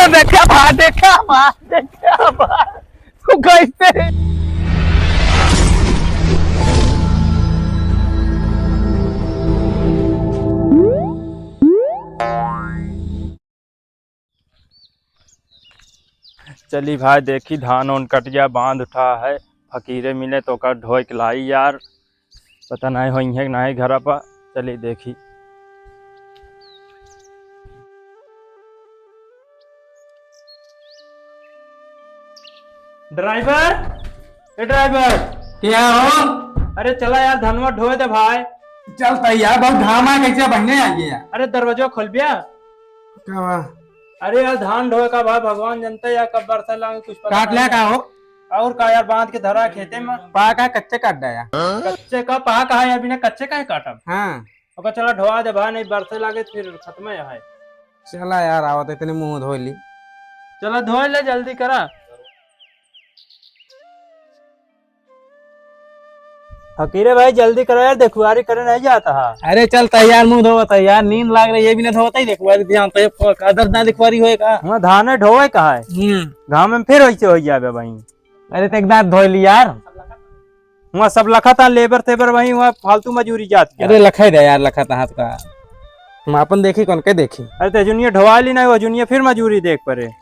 देखा भाई, देखा भाई तू कैसे। चली भाई देखी धान उन कटिया बांध उठा है, फकीरे मिले तो कर ढोए के लाई यार, पता नहीं हो है नहीं घर पर। चली देखी। ड्राइवर, ए ड्राइवर क्या हो? अरे चला यार धनवा ढोए दे भाई। चलता यार, बहुत घाम है, कैसे बहने आ गया? अरे दरवाजा खोल बिया। क्या हुआ? अरे यार धान ढोए का भाई, भगवान जनता यार कब बरसा लागे कुछ पता काट लिया नहीं। का हो? और का यार बांध के धरा खेते में। पा का कच्चे काट दिया? कच्चे का पहा कहा यार, बिना कच्चे का है काटब। हाँ ओका चला ढोआ दे भाई, नहीं बरसे लागे फिर खत्म है। चला यार, आवत इतने मुंह धो ली। चला धोए ले जल्दी करा। फकीरे भाई जल्दी करो यार, देखुआरी करे नहीं जाता है। अरे चल तैयार, मुंह धोता यार, नींद लाग रही है, ये भी ना धोता ही देखुआरी ध्यान तो अदर ना देखुआरी होएगा। वहाँ धान ढोए कहा है, गाँव में फिर वैसे हो जाए भाई। अरे तो एक बार धो ली यार। वहाँ सब लखा था लेबर तेबर, वही वहाँ फालतू मजूरी जाती है। अरे लखा दे यार, लखा था हाथ का। हम अपन देखी कौन के देखी। अरे तो जुनिया ढोवा ली नहीं, वो जुनिया फिर मजूरी देख पड़े।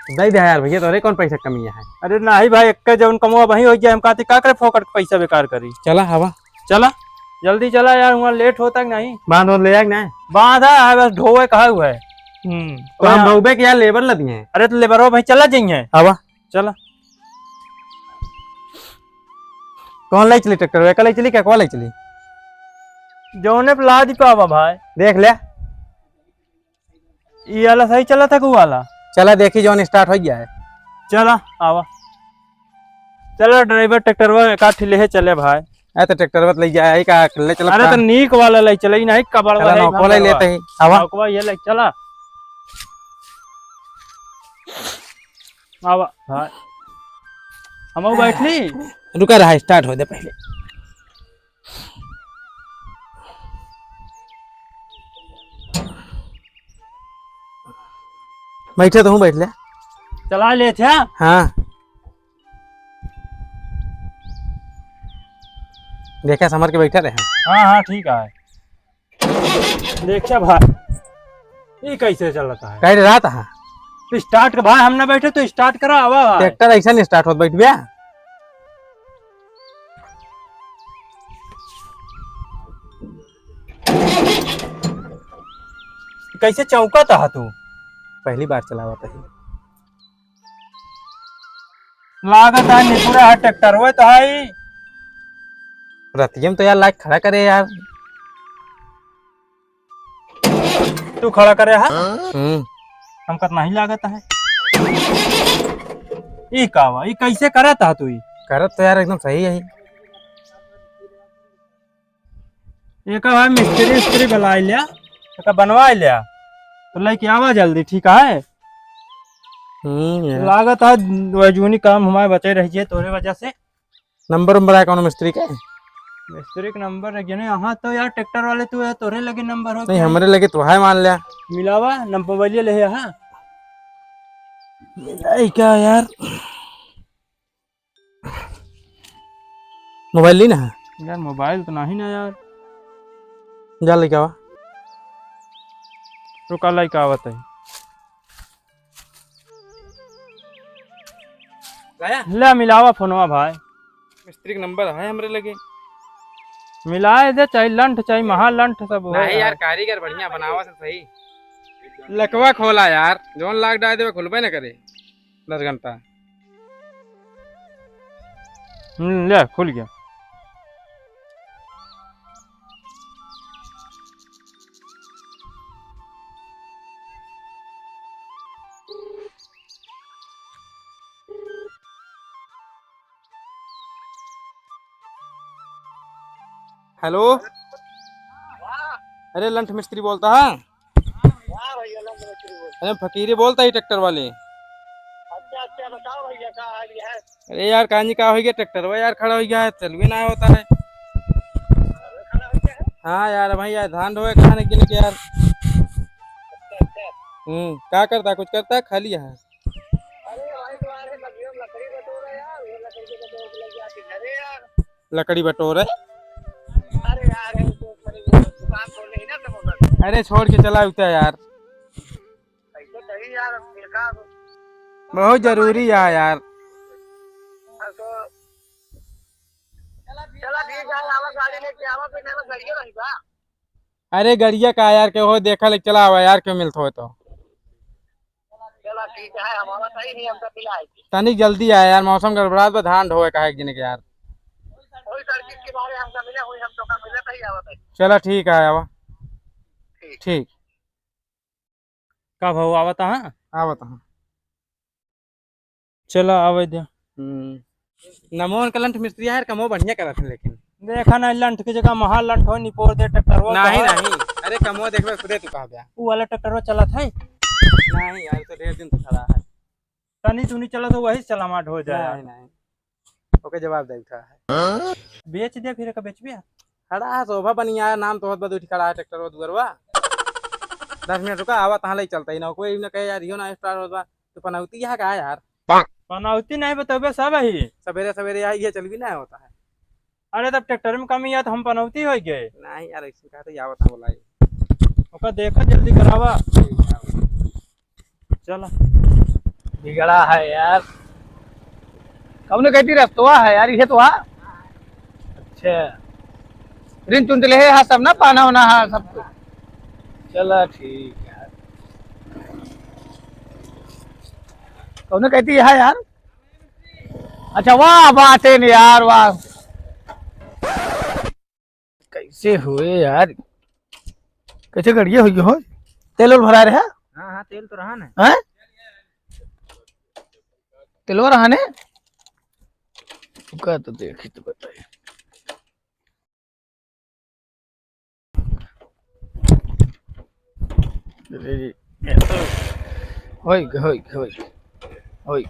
दे दे यार भैया, तोरे कौन पैसा कमी है? अरे नहीं भाई, एक जब कमुआ वही हो जाए, हम कहते का करे फोकट पैसा बेकार करी। चला हवा, चला जल्दी चला यार, वहाँ लेट होता कि नहीं। बांध ले जाए ना। बांधा है बस, ढोए कहा हुआ है। तो हम ढोबे के यार लेबर लदी है। अरे तो लेबर भाई चला जाइए। हवा चला। कौन लाई चली ट्रैक्टर? वे लाई चली क्या? कौन लाई चली? जौने पे ला दी पावा भाई। देख ले, ये वाला सही चला था कि वाला? चला देखी जौन स्टार्ट हो गया है। चला आवा, चला ड्राइवर ट्रैक्टर काट ले चले भाई। अरे तो ट्रैक्टर बत ले जाए का ले चला। अरे तो नीक वाला ले चले नहीं, कबड़ वाला चला नौको ले लेते ही। आवा नौकवा ये ले चला। आवा भाई, हम बैठली। रुका रहा, स्टार्ट हो दे पहले। बैठे तो हूँ, बैठ ले। चला ले थे। हाँ देखा समर के बैठा रहे। हाँ हाँ ठीक है। देखा भाई ये कैसे चलता है। कह रहा था तो स्टार्ट कर भाई, हम ना बैठे तो स्टार्ट करा। आवा भाई। ट्रैक्टर ऐसा नहीं स्टार्ट होता, बैठ गया। कैसे चौका था तू? पहली बार चलावा था। लागत है निपुरा है ट्रैक्टर वो तो है। रतियम तो यार लाइक खड़ा करे यार। तू खड़ा करे है, हम कितना ही लागत है। ये कावा ये कैसे करा था तू? करत तो यार एकदम सही है। ये का भाई मिस्त्री बुला लिया, बनवा लिया तो लेके आवा जल्दी, ठीक है। लागत है वजूनी काम हमारे बचे रहिए तोरे वजह से। नंबर नंबर है कौन मिस्त्री का? मिस्त्री का नंबर है यहाँ तो यार, ट्रैक्टर वाले तू है, तोरे लगे नंबर हो? नहीं हमारे लगे तो है, मान लिया। मिलावा नंबर वाले ले। हाँ क्या यार, मोबाइल ली ना यार, मोबाइल तो नहीं ना यार। जा लेके आवा। तो कल ही का बताई ले। मिलावा फोनवा भाई, मिस्त्री का नंबर है हमरे लगे। मिलाए दे, चाहे लंठ चाहे महालंठ सब हो यार। कारीगर बढ़िया बनावा से सही। लकवा खोला यार, जोन लाग डाल दे खुलबे ना करे 10 घंटा। ले खुल गया। हेलो, अरे लंठ मिस्त्री बोलता है? अरे फकीरी बोलता है ट्रैक्टर वाले। अच्छा बताओ भैया क्या हाल है? अरे यार कांजी का हो गया, ट्रैक्टर वो यार खड़ा हो गया है, चल भी ना होता है। हाँ यार भाई यार, धान ढोए कहाँ निकल के यार। क्या करता है, कुछ करता है, खाली है? लकड़ी बटोरे? अरे छोड़ के चला उठा यार, बहुत जरूरी है यार। अरे गड़िया का यार के हो देखा ले चला हुआ यार, क्यों मिलता हो तो ठीक है, हमारा सही नहीं, हमका मिला है। तनिक जल्दी आया यार, मौसम गड़बड़ा तो धान ढोए का है के यार। कोई सर्किट के बारे हमका मिला हुई, हम तो का मिला सही आवत है। चला ठीक है आवा। ठीक कब हो आवता है? आवत हाँ। चलो आवे दे। नमोन कलंठ मिस्त्री यार कमो बढ़िया करत है, लेकिन देखा ना लंठ की जगह महा लंठ हो निपोर दे ट्रैक्टर वो नहीं नहीं, अरे कमो देखबे खुदे तू कह दिया। वो वाला ट्रैक्टर वो चला था नहीं यार तो ढेर दिन तो खड़ा है। तनी तुनी चला तो वही सलामत हो जाए। नहीं नहीं, ओके जवाब दे उठा है। बेच दे फिर का बेचबे। खड़ा है शोभा बनिया नाम तो बहुत बद उठ खड़ा है ट्रैक्टर वो दुगरवा। 10 मिनट रुका आवा तहां ले चलता ही ना, कोई न कहे यार यो ना स्टार होता तो पनौती है का यार। पनौती नहीं बताबे सब ही सवेरे सवेरे आई ये चल भी ना होता है। अरे तब ट्रैक्टर में कमी है तो हम पनौती हो गए। नहीं यार ऐसे कहते आवत बोला ओका देखा जल्दी करावा। चला बिगड़ा है यार, कब ने कहती रस्तवा है यार, ये तो हा। अच्छा रिन चुन ले है सब ना, पाना होना है सब कुछ। चला ठीक है, कब ने कहती है यार। अच्छा वाह बात है यार, वाह कैसे हुए यार, कैसे गड़िए हुई हो, तेल उल भरा रहे। हाँ हाँ तेल तो रहा ना। हैं तेलवा रहा ने का तो देखी तो बताइए। होई होई होई होई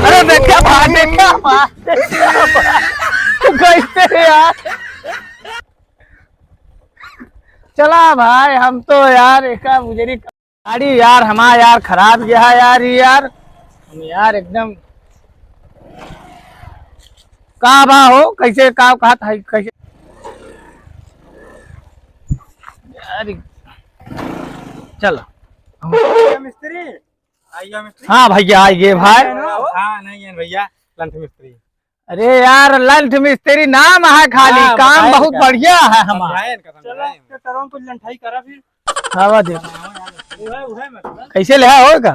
अरे देखा भाई, देखा भाई, कैसे यार। चला भाई, हम तो यार एक मुझे गाड़ी यार हमारा यार खराब गया है यार, ये यार हम यार एकदम कहा बा हो, कैसे कहा था कैसे यार। चलो मिस्त्री आइए मिस्त्री। हाँ भैया आइए भाई। हाँ नहीं है भैया लंठ मिस्त्री। अरे यार लंठ मिस्त्री नाम है खाली, हाँ, काम बताएं बहुत क्या? बढ़िया है हमारा। चलो ट्रैक्टरों को लंठाई करा फिर। हाँ दे उहे मतलब कैसे ले होगा।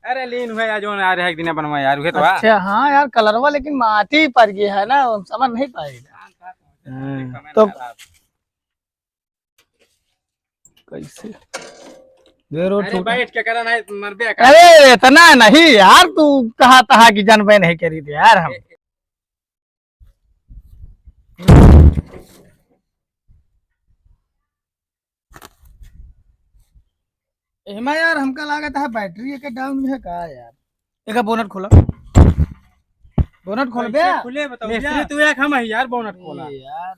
अरे लीन हुए यार जो आ रहा है एक दिन बनवा यार उहे तो आ। अच्छा हाँ यार कलरवा लेकिन माटी पर गया है ना, समझ नहीं पाएगा तो कैसे। अरे बैठ के करा नहीं मरबे कर। अरे इतना नहीं यार, तू कहा था कि जानबे नहीं करी थी यार हम। एमा यार हमका लागत है बैटरी के डाउन है का यार। एक बोनट खोला, बोनट खोल बे खुले बताओ मिस्त्री तू एक हम है यार बोनट खोला यार।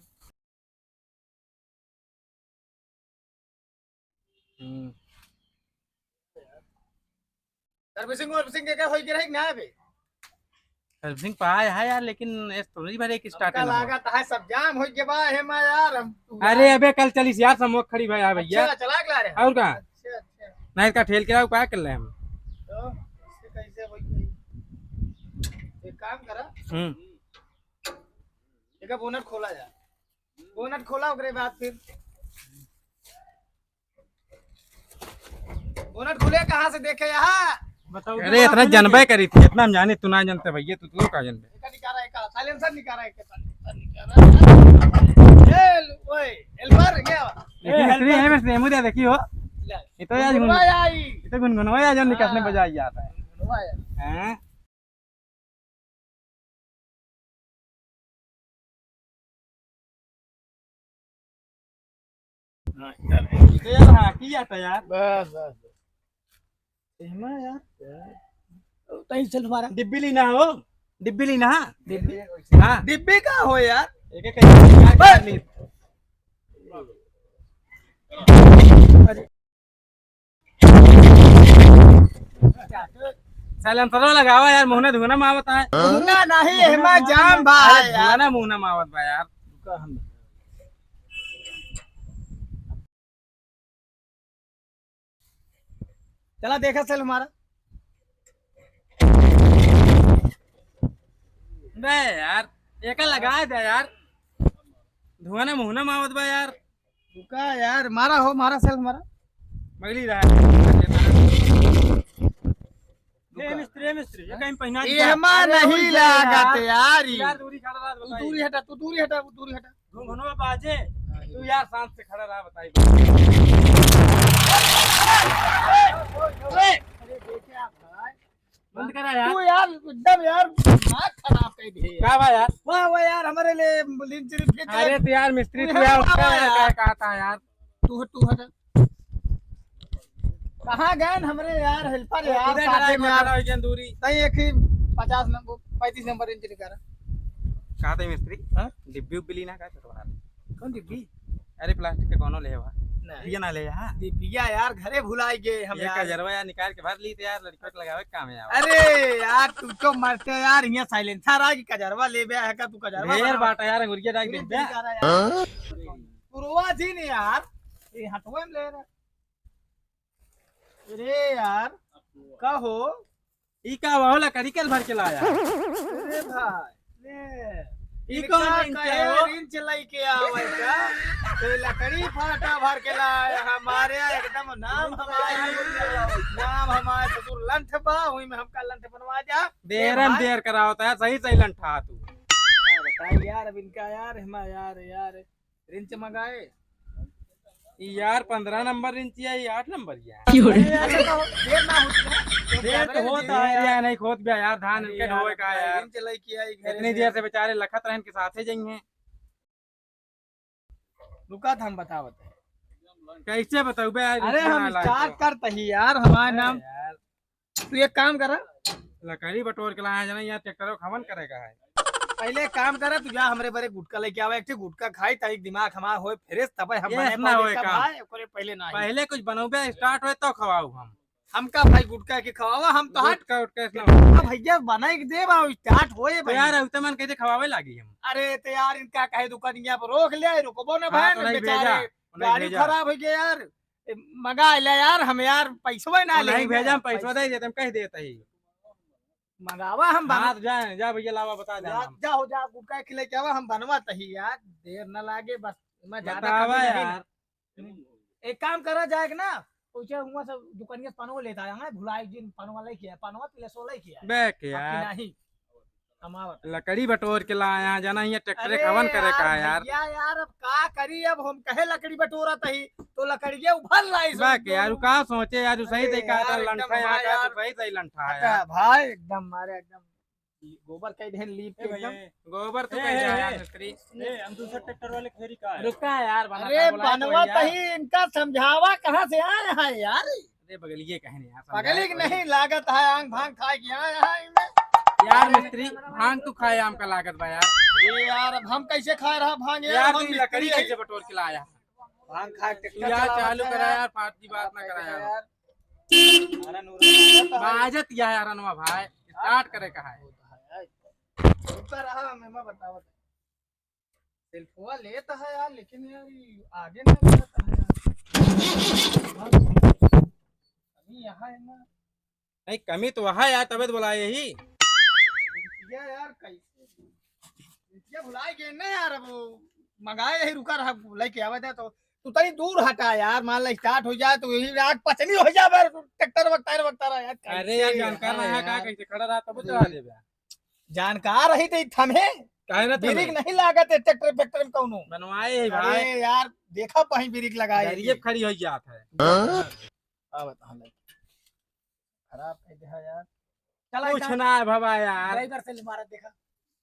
सर्विसिंग के क्या होई के रही ना बे। सर्विसिंग पाया है यार, लेकिन इस तो नहीं भरे एक स्टार्ट का लागत है सब जाम हो के बा है मा यार हम। अरे अबे कल चलिस यार समोक खड़ी भाई भैया। अच्छा चला के ला रहे और का अच्छा अच्छा नहीं का ठेल के आओ क्या कर ले हम। तो इससे कैसे होई, एक काम करा एक बोनट खोला जा, बोनट खोला ओकरे बाद फिर बोनट खुले कहाँ से देखे यहाँ बताओ। अरे इतना जनबे करी थी, इतना हम जाने तू ना जानते भैया, तू का जानबे। एक निकाला एक साइलेंसर निकाला एक निकाला ए ओए एल्बर गया लेकिन मिस्त्री है मिस्त्री मुझे देखी हो ये तो यार आई ये तो गुनगुनवाया जो निकालने बजाई जाता है हैं। तो यार हाँ की जाता यार बस बस एमा यार तई चल हमारा डिब्बी ली ना हो, डिब्बी ली ना डिब्बी हाँ डिब्बी का हो यार। एक एक कर ली। साइलेंसर लगावा यार, मुंह धुना मावत है। धुना नहीं हेमा जाम भाई यार। धुना मुंह ना मावत बा यार। चला देखा सेल हमारा। बे यार एक लगा दे यार, धुआं ना मुंह ना मावत बा यार। रुका यार, मारा हो मारा सेल हमारा। मगली रहा मिस्त्री मिस्त्री ये कहीं पहना हेमा नहीं लागत यार। यार दूरी खड़ा रहा, तू दूरी हटा, तू दूरी हटा, तू दूरी हटा। घुंघुनवा बाजे तू यार शांत से खड़ा रहा, बताई। बंद करा यार। तू यार एकदम यार दिमाग खराब कर दे। क्या बा यार? वाह वाह यार, हमारे लिए लिंच रिप। अरे तो यार मिस्त्री तू यार क्या कहता यार? तू हटा। कहाँ गए हमारे यार हेल्पर यार? इधर साथे में यार यार दूरी नहीं, एक ही 50 नंबर 35 नंबर इंच निकाला। कहा था मिस्त्री? हाँ? डिब्बी उब्बी ना का तुम्हारा? कौन डिब्बी? अरे प्लास्टिक के कोनो ले बा, नहीं ये ना ले यार। डिब्बिया यार घरे भुलाई गए हम ये यार। कजरवा यार निकाल के भर ली थे यार, लड़कियों को लगावे काम है यार। अरे यार तू तो मरते यार, यहाँ साइलेंसर आ कि कजरवा ले बे है का? तू कजरवा ढेर बाटा यार, अंगुरिया डाल दे दे। पुरवा जी ने यार ये हटवे में ले रहा। अरे यार कहो ई का वाला करिकल भर के लाया। अरे भाई ले ई इनका कौन कहे रिंच लाई के आवे का? तो लकड़ी फाटा भर के लाया हमारे एकदम। नाम हमारे ससुर लंठ बा, वही में हमका लंठ बनवा जा। देरन देर करा होता है, सही सही लंठा तू। बताइए यार अब इनका यार हिमा यार रिंच मंगाए यार 15 नंबर इंची है, 8 नंबर यार। देर तो होता है यार, नहीं खोद गया यार धान इनके ढोए का यार। रिंच लाई के आई इतनी देर से बेचारे लखत रहन के साथे जाइए। रुका था हम बतावत। कैसे बताऊ बे यार? अरे हम स्टार्ट करते ही यार, हमारा नाम। तू एक काम करा, लकड़ी बटोर के लाया जाना यार, ट्रैक्टर खवन करेगा है। पहले काम करा तू जा हमरे बरे गुटका लेके आवे, एक गुटका खाई ताई दिमाग हमार होए फ्रेश, तब हम ये बने ना होए पाए काम। भाई ओकरे पहले ना पहले कुछ बनौबे स्टार्ट होए तो खवाऊ हम। हमका भाई गुटका के खवावा हम तो हट का उठ के भैया बनाई के दे बा स्टार्ट होए तो भाई। यार अब मन कैसे खवावे लागी हम। अरे तो यार इनका कहे दुकानिया पर रोक ले, रुकबो ना हाँ, भाई तो नहीं बेचारे भेजा, नहीं गाड़ी भेजा। खराब हो गया यार। मंगा ले यार हम यार, पैसा ना ले नहीं भेजा, हम पैसा दे देते, हम कह देते ही। मंगावा हम बना। हाँ जा जा भैया लावा बता दे हम। जा हो जा गुटका खिले के आवा, हम बनवा तही यार, देर न लागे बस। मैं ज्यादा बतावा कमी यार। नहीं। एक काम करा जाएगा ना, पूछे हुआ सब दुकानिया से पनवा लेता आएंगे, भुलाई दिन पनवा ले किया, पनवा पिले सो ले किया बैक बाकी यार नहीं हमारा। लकड़ी बटोर के लाया जाना, ये ट्रैक्टर अरे खवन करे का यार। भैया यार अब का करी, अब हम कहे लकड़ी बटोरा तही तो लकड़िया उभर लाई बैक यार का सोचे यार, सही सही कहा था यार, लंठा एकदम यहाँ का यार। तो सही सही लंठा है यार। भाई एकदम मारे एकदम गोबर कई ढेर लीप के एकदम। गोबर तो कह जा यार मिस्त्री। हम दूसरे ट्रैक्टर वाले फेरी का रुका यार बना अरे बनवा तही इनका समझावा कहाँ से आए हैं यार? अरे बगलिए कहने यार पगली की नहीं लागत है, आंग भांग खाए की आए हैं इनमें। यार मिस्त्री भांग तू खाए आम का लागत बा यार। ये यार अब हम कैसे खाए रहा भांग यार हम तू लकड़ी कैसे बटोर के लाया? भांग खाए तू यार चालू करा यार, फाटती बात ना करा यार। बाजत यार अनवा भाई, स्टार्ट करे का है। रुका रहा हमें मैं बतावत। सेल्फवा लेता है यार, लेकिन यार ये आगे ना बढ़ता है यार। अभी यहाँ है ना। नहीं कमी तो वहाँ यार, तबे तो बोला यही। यार कैसे ये भुलाए गए ना यार, अब मंगाए यही रुका रहा लेके आवा था तो तू तनी दूर हटा यार, मान ला स्टार्ट हो जाए तो यही आग पचनी हो जाए ट्रैक्टर वक्ता रहा यार। अरे यार जानकार रहा का कैसे खड़ा रहा तब चला दे बे। जानकार रही थी थमे काहे ना ब्रेक नहीं लागत है ट्रैक्टर में कौनो। बनवाए ही भाई। अरे यार देखा पही ब्रेक लगाए ये खड़ी हो जात है। अब बता ले खराब है दे यार। चला कुछ ना है बाबा यार, ड्राइवर से मारा देखा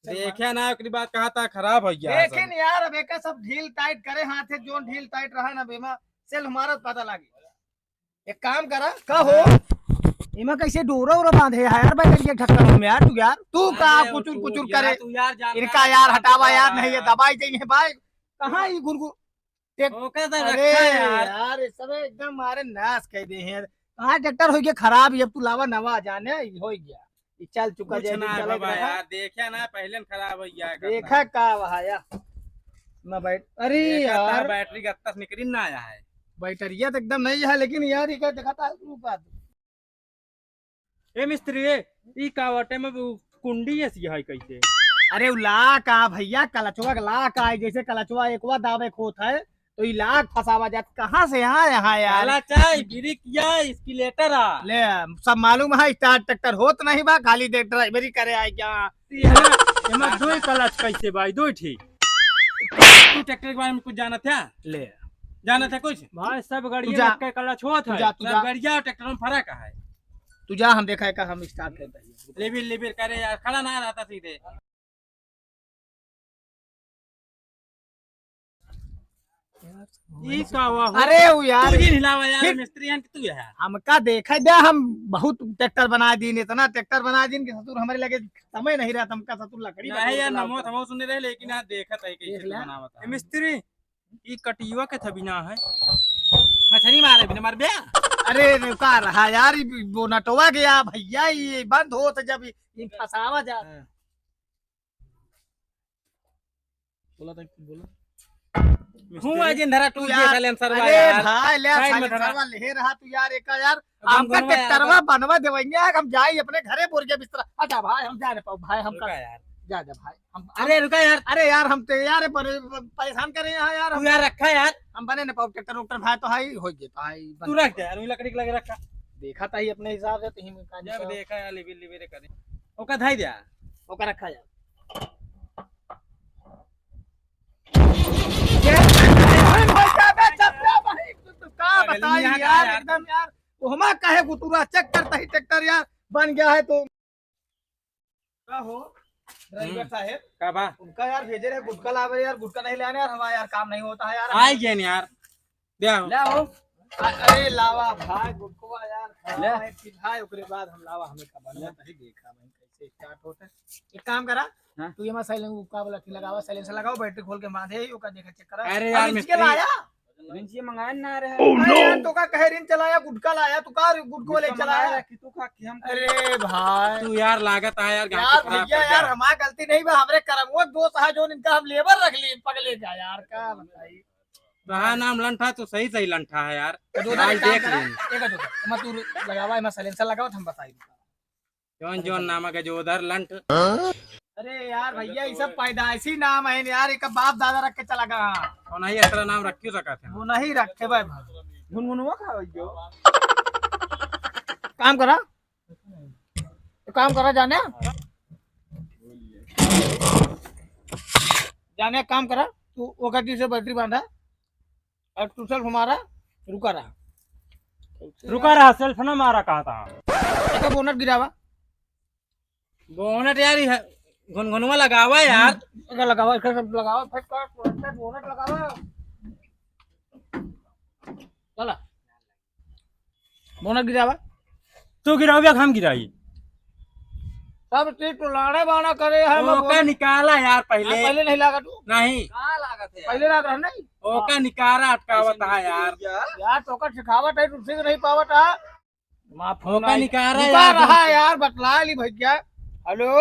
देखे ना ओकरी बात कहा था खराब हो गया। लेकिन यार अब एक सब ढील टाइट करे हाथे, जो ढील टाइट रहा ना बेमा सेल हमारा पता लागे। एक काम करा कहो इमा कैसे डोरा उरा बांधे है यार भाई ये ढक्कन में यार तू का कुचुर कुचुर करे तू यार जान इनका यार हटावा यार नहीं ये दबाई चाहिए भाई कहाँ ये गुरगुर ओके तो अरे रखा यार यार इस समय एकदम मारे नाश कह दे हैं कहाँ ट्रैक्टर हो गया खराब अब तू लावा नवा जाने हो गया ये चल चुका कुछ ना बाबा यार देखा ना पहले न खराब हो गया देखा का वहाया मैं बैठ अरे यार बैटरी का तक निकल ना आया है बैटरिया तो एकदम नहीं है लेकिन यार ये क्या दिखाता है रुका ए मिस्त्री ई कावटे में कुंडी ऐसी है कैसे? अरे उ लाख का भैया कलचुआ का लाख का जैसे कलचुआ एकवा दावे खोत है तो ये लाख फसावा जात कहाँ से यहाँ यार काला चाय गिरी किया इसकी लेटर आ ले सब मालूम है स्टार्ट ट्रैक्टर होत नहीं बा खाली देख ड्राइवरी करे आए क्या एमा दो क्लच कैसे भाई दो ठीक तू ट्रैक्टर के बारे में कुछ जाना था ले जाना था कुछ भाई सब तू गाड़ी जा। के क्लच होत है। तू जा सब बढ़िया ट्रैक्टर में फर्क है तू जा हम देखा है का हम स्टार्ट करते हैं लेबिर लेबिर करे यार खड़ा ना रहता सीधे ई का हुआ अरे वो यार तू ही हिलावा यार ठीक। मिस्त्री हैं कि तू है हमका देखा दे हम बहुत ट्रैक्टर बना दी इतना ट्रैक्टर बना दी कि ससुर हमारे लगे समय नहीं रहा हमका ससुर लकड़ी नहीं यार नमो थमो सुने रहे लेकिन यार देखा था कैसे देख लिया। बनावत ए मिस्त्री ई कटियुआ के थबिना है। मछली मारे बिना मार बे अरे रुका रहा यार वो नटवा गया भैया ये बंद हो तो जब ये फसावा जा बोला था बोलो हूं आज धरा टू जे यार, साइलेंसर अरे यार भाई ले साइड में साइलेंसरवा ले रहा तू यार एक यार अब हमका बनवा यार, ट्रैक्टरवा बनवा देवेंगे हम जाई अपने घरे बोर के बिस्तर हटा भाई हम जा नहीं पाओ भाई हम रुका यार जा जा भाई हम अरे रुका यार अरे यार हम तो यार परेशान करे यहाँ यार तू यार रखा यार हम बने न पाओ ट्रैक्टर उक्टर भाई तो हाई हो गया भाई तू रख दे यार वही लकड़ी के लगे रखा देखा था ही अपने हिसाब से तो ही में जब देखा यार लेबिर लेबिर करे ओका धाई दे ओका रखा यार का बताई यार एकदम यार वो हमारा काहे गुतुरा चेक करता ही ट्रैक्टर यार बन गया है तो का हो ड्राइवर साहब का बा उनका यार भेजे रहे गुटका लावे यार गुटका नहीं लाने यार हमारा यार काम नहीं होता है यार आई गए न यार दे आओ ले आओ अरे लावा भाई गुटका यार ले भाई ओकरे बाद हम लावा हमें का बनवा तही देखा भाई कैसे स्टार्ट होता है एक काम करा हाँ? तू ये मैं साइलेंस का वाला की लगावा साइलेंस लगाओ बैटरी खोल के बांधे ओका देखा चेक करा अरे यार इसके मिस्त्री लाया रिंची मंगाए ना रहे अरे यार तो का कहे रिन चलाया गुटका लाया तू का गुटको ले चलाया कि तू खा कि हम अरे भाई तू यार लागत है यार यार भैया यार हमारा गलती नहीं बा हमरे करम वो दोस्त है जो इनका हम लेबर रख लिए पगले जा यार का बताई तो नाम लंठा तो सही सही लंठा है यार जो आज देख करा लें एक जो मैं तू लगावा मैं साइलेंसर लगाओ हम बताई जौन जौन नामक है जो उधर लंठ अरे यार भैया ये सब पैदाइशी नाम है यार एक बाप दादा रख के चला गया और नहीं ऐसा नाम रख क्यों सका थे वो नहीं रखे भाई गुनगुनवा खा जो काम करा जाने काम करा तू वो गड्डी से बैटरी बांधा और तू सेल्फ हमारा रुका रहा सेल्फ ना मारा कहा था एक बोनट गिरावा बोनट यार घुनघुनवा लगावा यार अगर लगावा इसका सब लगावा फिर कर बोनट लगावा चला बोनट गिरावा तू गिराओ या हम गिराई सब चीज तो लाड़े बाना करे है ओका निकाला यार पहले पहले नहीं लगा तू नहीं पहले लग रहा नहीं ओका निकाला अटकावत है यार यार तो का सिखावट है तुझसे नहीं पावट है माफ ओका निकाला रुका यार रहा यार बतला ली भैया हेलो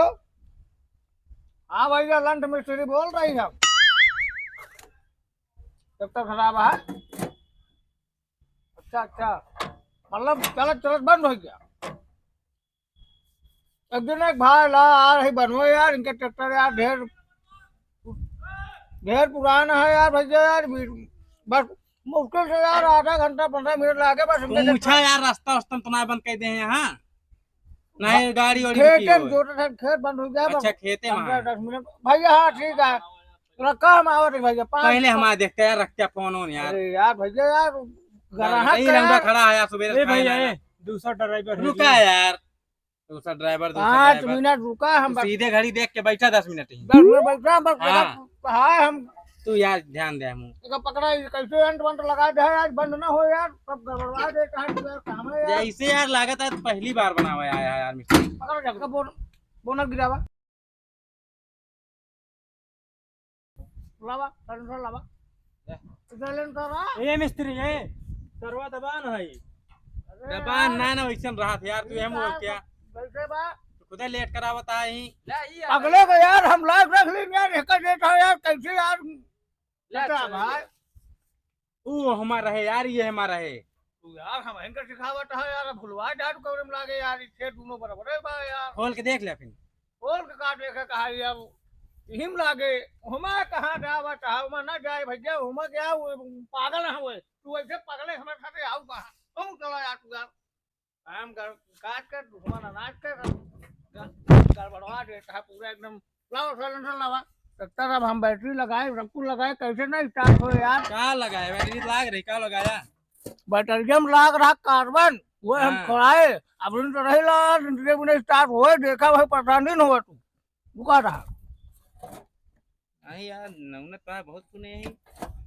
हाँ भैया लंच मिस्त्री बोल रही है ट्रैक्टर खराब है अच्छा मतलब चलत चलत बंद हो गया एक दिन एक भाई ला आ रही बनवो यार इनके ट्रैक्टर यार ढेर पुराना है यार भैया यार बस मुश्किल से यार आधा घंटा 15 मिनट लागे बस पूछा यार रास्ता वास्ता तो ना बंद कर दे यहाँ नहीं गाड़ी और खेत बंद हो गया अच्छा खेते वहाँ 10 मिनट भैया हाँ ठीक है रखा हम आवत भैया पहले हमारे देखते यार रखते फोन ऑन यार अरे यार भैया यार यही लंबा खड़ा है यार ए सुबह भैया ए दूसरा ड्राइवर रुका यार दूसरा ड्राइवर 5 मिनट रुका हम सीधे घड़ी देख के बैठा 10 मिनट ही 10 मिनट बैठा बस हाँ। हाँ हम तू यार ध्यान दे हम इसका पकड़ा कैसे अंट वंट लगा दे आज बंद ना हो यार सब गड़बड़ा दे कहां यार काम है यार जैसे यार लागत है पहली बार बना हुआ है यार मिस्त्री पकड़ झटका बोनट गिरावा लावा कंट्रोल लावा सिलेंडर ए मिस्त्री ए सरवा दबान है दबान ना वैसे रहा था यार तू हम बोल क्या कैसे बा खुदा लेट करावता है अगले को यार हम लाइव रख लेंगे यार एक डेटा यार कैसे यार लेटा भाई वो हमारा है यार ये हमारा है तू यार हम इनका सिखावट है यार भुलवा डाट कवरे में लागे यार ये दोनों बराबर है बा यार खोल के देख ले फिर और का देखे कहा यार हिम लागे हमा कहां जावत हम ना जाए भैया हम क्या पागल है वो तू ऐसे पागल है हमारे साथ आओ कहां तुम चला यार तू यार काम कर काट कर दुश्मन अनाज कर गड़बड़वा देता है पूरा एकदम लाओ सिलेंडर लावा ट्रैक्टर अब हम बैटरी लगाए रक्कू लगाए कैसे नहीं स्टार्ट हो यार क्या लगाया बैटरी लाग रही क्या लगाया बैटरी में लाग रहा कार्बन वो हम खोलाए अब तो रही ला बिना स्टार्ट हो देखा भाई परेशान नहीं हुआ तू रुका रहा नहीं यार नौने तो बहुत सुने हैं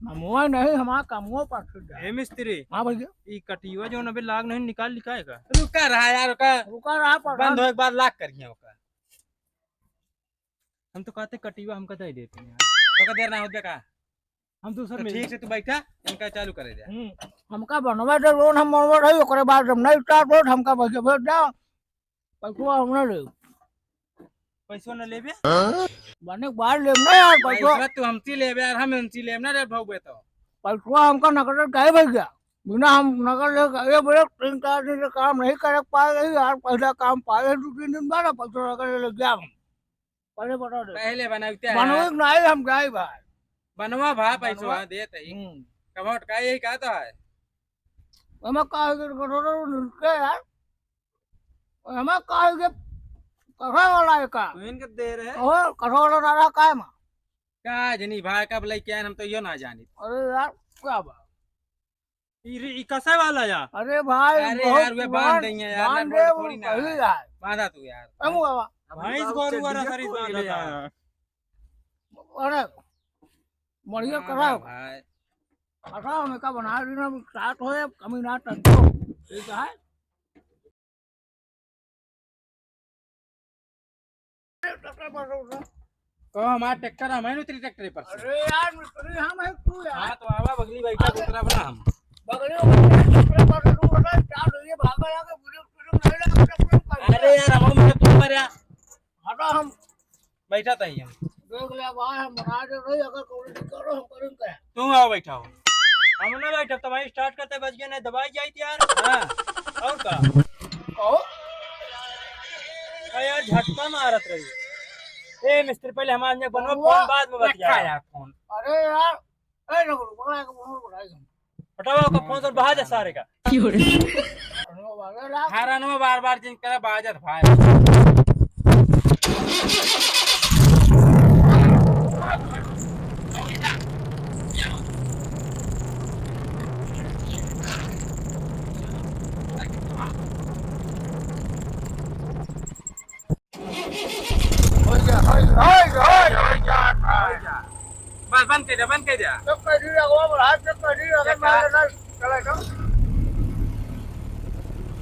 नमुआ नहीं हमारा कमुआ पर ए मिस्त्री हाँ भैया ये कटिवा जो अभी लाग नहीं निकाल लिखाएगा रुका रहा यार रुका रहा बंद हो एक बार लाग करिए ओका हम तो कहते कटिवा हमका दे देते हैं यार तो देर ना होत का हम तो सब ठीक से तू बैठा इनका चालू करे दे हमका बनवा दे लोन हम बनवा रही ओकरे बाद जब नहीं स्टार्ट हो हमका भैया भेज जाओ पैसा हमने ले पैसो न लेबे बने बाहर ले ना यार पैसा तू हमसी लेबे यार हम हमसी लेब ना रे भाऊ तो पैसा हमका नकद काहे भैया बिना हम नकद ले ये बड़े 3-4 दिन से काम नहीं कर पाए यार पहला काम पाए 2-3 दिन बाद पैसा नकद ले गया हम पहले बता दे पहले बनाते बनवे नहीं हम गए भाई बनवा भा पैसा देते ही कमौट का यही कहता है हमें कहा कि करोड़ों निकले यार हमें कहा कि कहाँ वाला है का इनके दे रहे और करोड़ों डाला का है मां का जनी भाई कब ले क्या हम तो यो ना जानी अरे यार क्या बात ई कैसा वाला यार अरे भाई अरे यार वे बांध देंगे यार बांध ना दे थोड़ी ना वही यार बांधा तू यार हम बाबा भैंस गोरू वाला खरीद बांधा यार अरे बढ़िया कराओ भाई अच्छा हमें का बना देना स्टार्ट हो कमी ना टंको ठीक है तो हमारा ट्रैक्टर हमारे उतरी ट्रैक्टर पर से अरे यार मिस्त्री हम है तू यार हां तो आवा बगली बैठा दूसरा बना हम बगले में पर तू बता स्टार्ट हो ये भागा लगा वीडियो नहीं लगा अरे यार हम मुझे तू मरिया हटा हम बैठा था हम देख ले भाई हम बना दे रही अगर कोई करो हम करेंगे तुम आओ बैठा हो हम ना बैठा तो भाई स्टार्ट करते बच गया नहीं दबाई जाई थी यार हां और का कहो यार झटका मारत रही ए मिस्त्री पहले हमारे बनवा फोन बाद में बतिया यार फोन अरे यार ए ना करो बड़ा का फोन उठाएगा हटाओ का फोन और बहा जा सारे का हारान में बार-बार जिन करे बाजत भाई बस बंद कर दे तो कड़ी लगवा बड़ा तो कड़ी अगर मारे ना चला जाओ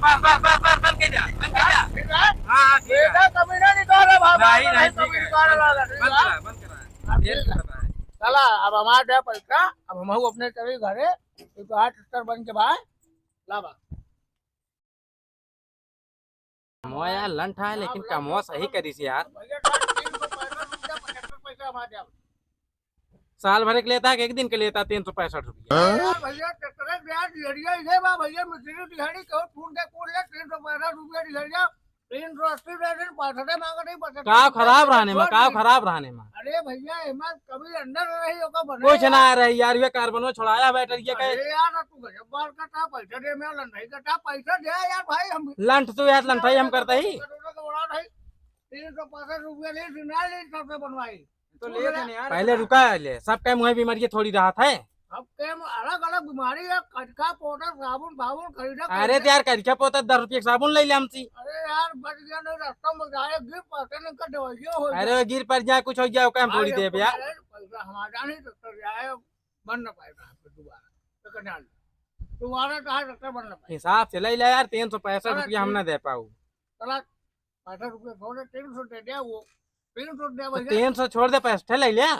बस बंद कर दे ठीक है हां ठीक है बेटा कभी ना निकाला बाबा नहीं कभी निकाला लगा बंद करा ये पता है चला अब हमारे दे पैसा अब हम अपने चले घरे तो हाथ स्टर बन के भाई लावा कमवा यार लंठ है लेकिन कमवा सही करी से यार भैया 375 पैसा हमारे दे साल भर के लेता है कि एक दिन के लेता 365 रुपया यार भैया ट्रैक्टर ब्याज दिहड़िया इधे बा भैया मिस्त्री दिहाड़ी को फून के कोड़ ले 365 रुपया दिहड़िया 380 दे दिन 65 मांगा नहीं 65 का खराब रहने में अरे भैया हिम्मत कभी अंदर रही होगा बने कुछ ना रही यार ये कार्बनो छोड़ाया बैटरी के अरे यार तू गजब बार कटा पैसा दे मैं लंढाई कटा पैसा दे यार भाई हम लंठ तो यार लंठाई हम करते ही 365 रुपया ले दिना ले सबसे बनवाई तो ले यार पहले रुका ले सब के मुंह बीमारी थोड़ी राहत है अब के अलग अलग बीमारी है कटका पाउडर साबुन भाबुन खरीदा अरे यार करिया पोता 10 रुपये साबुन ले ले हमसी अरे यार बच गया नहीं रास्ता में जाए गिर पाते नहीं कर दवाइयो हो अरे गिर पर जाए कुछ हो जाए हम थोड़ी देब यार पैसा हमारा नहीं ट्रैक्टर जाए बन ना पाएगा यहाँ पे दोबारा तो डाल दोबारा कहा ट्रैक्टर बन ना पाए हिसाब से ले ले यार, 365 रुपया हम ना दे पाऊ। चला 65 रुपये थोड़े 300 दे दिया वो 300 दे तो भैया 300 छोड़ दे, पैसे ले लिया।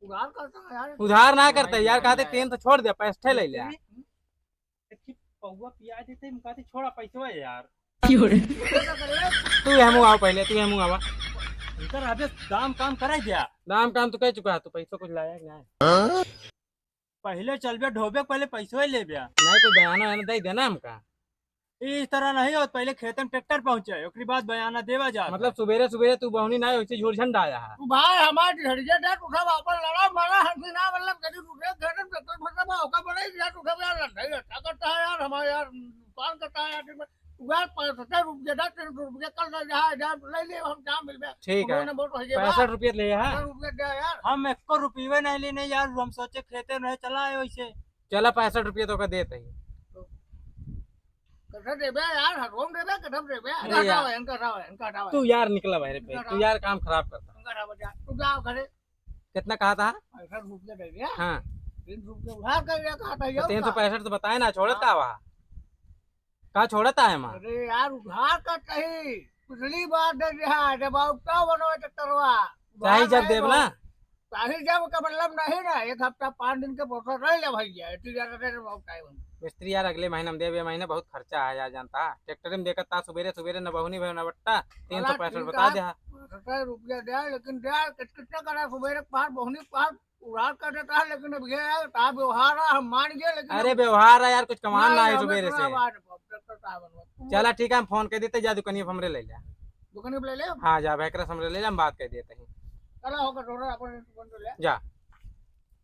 उधार करता है यार उधार ना करते यार, कहते 300 छोड़ दे, पैसे ले लिया। पौवा पिया देते मुकाते छोड़ा पैसा है यार। तू हमू आओ पहले, तू हमू आवा। इनकर आदेश दाम काम कराई दिया। दाम काम तो कह चुका है, तो पैसा कुछ लाया कि नहीं? पहले चलबे ढोबे पहले पैसा ही ले बिया। नहीं कोई बयाना वयाना दे देना हमका। इस तरह नहीं होत, पहले खेत में ट्रैक्टर पहुंचे ओकरी बाद बयाना देवा जा। मतलब सवेरे सवेरे तू बहुनी ना वैसे झूठ झंडा आया है। तू भाई हमारे झड़िया डे उठा वापस लड़ा मारा हंसी ना मतलब कभी उठे घर में ट्रैक्टर फटा बा होका बड़ा यार उठा यार नहीं अच्छा करता है यार हमारा यार नुकसान करता है यार यार 65 रुपये 300 रुपये कल ना जा ले ले हम जहाँ मिल गया ठीक है, 65 रुपये ले है। रुपये दे यार हम 1 रुपये नहीं लेने यार, हम सोचे खेते में चला है वैसे। चला 65 रुपये तो का देते ही। कठर देबे यार हरोम देबे कठर देबे अरे यार। इनका हटाओ तू यार निकला बाहर पे, तू यार काम खराब करता। इनका हटाओ जा तू जाओ घरे कितना कहा था? 65 रुपये दे दिया हाँ 3 रुपये उधार कर दिया कहा था तो 365 तो बताए ना, छोड़त का वहाँ कहा छोड़ता है माँ। अरे यार उधार का कही पिछली बार दे दिया जब उठा बनवा ट्रैक्टरवा चाहे जब देव ना, चाहे जब का मतलब नहीं ना 1 हफ्ता 5 दिन के प्रोसेस रह ले भैया इतनी ज्यादा देर में टाइम मिस्त्री यार अगले महीने में देवे, महीने बहुत खर्चा है यार जानता। ट्रैक्टर में देखता सवेरे सवेरे न बहुनी न बट्टा 365 बता दे। 70 रुपया दे लेकिन दे कितना करा सुबह पार बहुनी पार उधार कर देता है लेकिन अब ये है व्यवहार हम मान गए लेकिन अरे व्यवहार है यार, कुछ कमान ना है सवेरे से। चला ठीक है, हम फोन कर देते जा दुकानी हमरे ले लिया। दुकानी पे ले ले हाँ जा भैकरस हमरे ले लिया, हम बात कर देते हैं। चला होगा थोड़ा अपन ले जा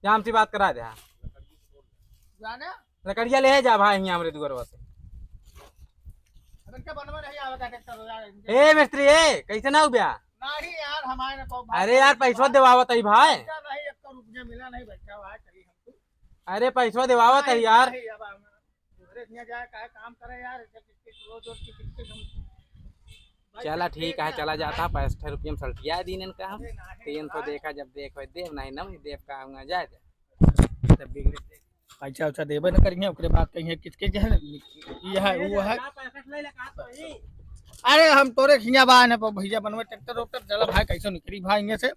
जा हमसे बात करा दे। जाने लकड़िया ले जा भाई यहाँ हमारे दुआर से। अगर क्या बनवा नहीं आवेगा ट्रैक्टर यार ए मिस्त्री ए कैसे ना हो गया? नहीं यार हमारे को अरे यार पैसा देवावत है भाई। नहीं 1 रुपया मिला नहीं बच्चा भाई चलिए हमको अरे पैसा देवावत है यार। जाए काम करे यार रोज चला ठीक है, चला जाता 65 रुपये में सल्टिया दिन इनका हम 300 देखा जब देखो देव नहीं ना देव का आऊंगा जाए तब बिगड़े पैसा उसा देबे न करेंगे ओकरे बाद कहीं किसके जो है ये है वो है अरे हम तोरे खिया बा न भैया बनवे ट्रैक्टर उक्टर चला भाई कैसे निकली भाई इनगे से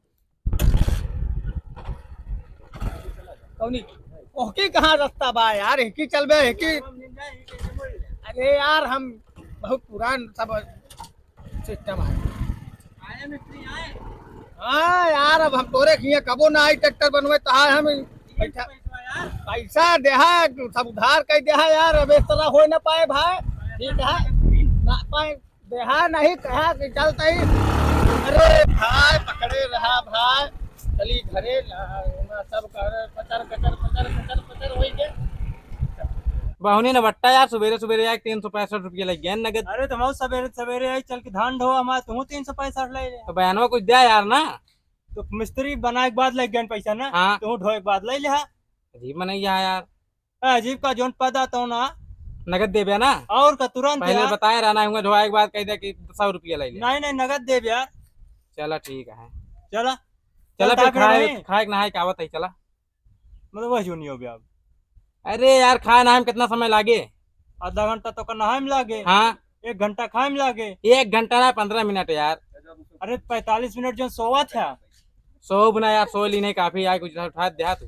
कौनी ओकी कहाँ रास्ता बा यार हिकी चलबे हिकी अरे यार हम बहुत पुरान सब सिस्टम है। हाँ यार अब हम तोरे खिया कबो ना आई ट्रैक्टर बनवे तो हम पैसा देहा सब उधार कर दिया यार अब इस तरह हो न पाए भाई ठीक है ना पाए देहा नहीं कहा कि चलते ही अरे भाई पकड़े रहा भाई चली घरे सब कर पचर कचर पचर कचर पचर हो गए बहुनी न बट्टा यार सवेरे सवेरे यार 365 रुपये लग गया नगद। अरे तुम सवेरे सवेरे आई चल के धान ढो हमारे तुम 365 ले ले। तो बयानवा कुछ दिया यार ना, तो मिस्त्री बनाए के बाद लग गया पैसा ना। हाँ तुम ढोए के बाद ले ले। अजीब मनैया यार, अजीब का जोन पता तो ना नगद देवे ना और का तुरंत पहले बताया रहना हूँ धोए के बाद कह दिया कि 100 रुपया ले लिया। नहीं नहीं नगद दे यार। चला ठीक है, चला चला फिर नहीं। खाए नहाए का आवत है चला। मतलब वही नहीं हो गया। अरे यार खाए नहाए में कितना समय लागे? आधा घंटा तो का नहाए में लागे। हाँ 1 घंटा खाए में लागे। 1 घंटा ना 15 मिनट यार। अरे 45 मिनट जो सोवा था 100 बुना यार 100 ली नहीं काफी यार, कुछ उठा दिया तू।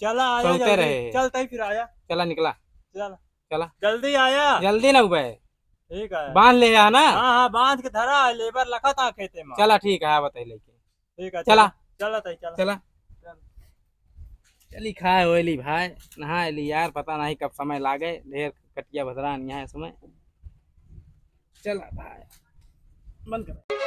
चला आया सोते जल्दी। रहे। चलता ही फिर आया। चला निकला चला चला जल्दी आया। जल्दी ना उबे ठीक है बांध ले है ना। हाँ हाँ बांध के धरा है, लेबर लखा था खेते में। चला ठीक है बताइए लेके ठीक है चला चला तई चला चला चली खाए होली भाई नहा ली यार, पता नहीं कब समय लागे, ढेर कटिया भदरान यहाँ समय। चला भाई बंद कर।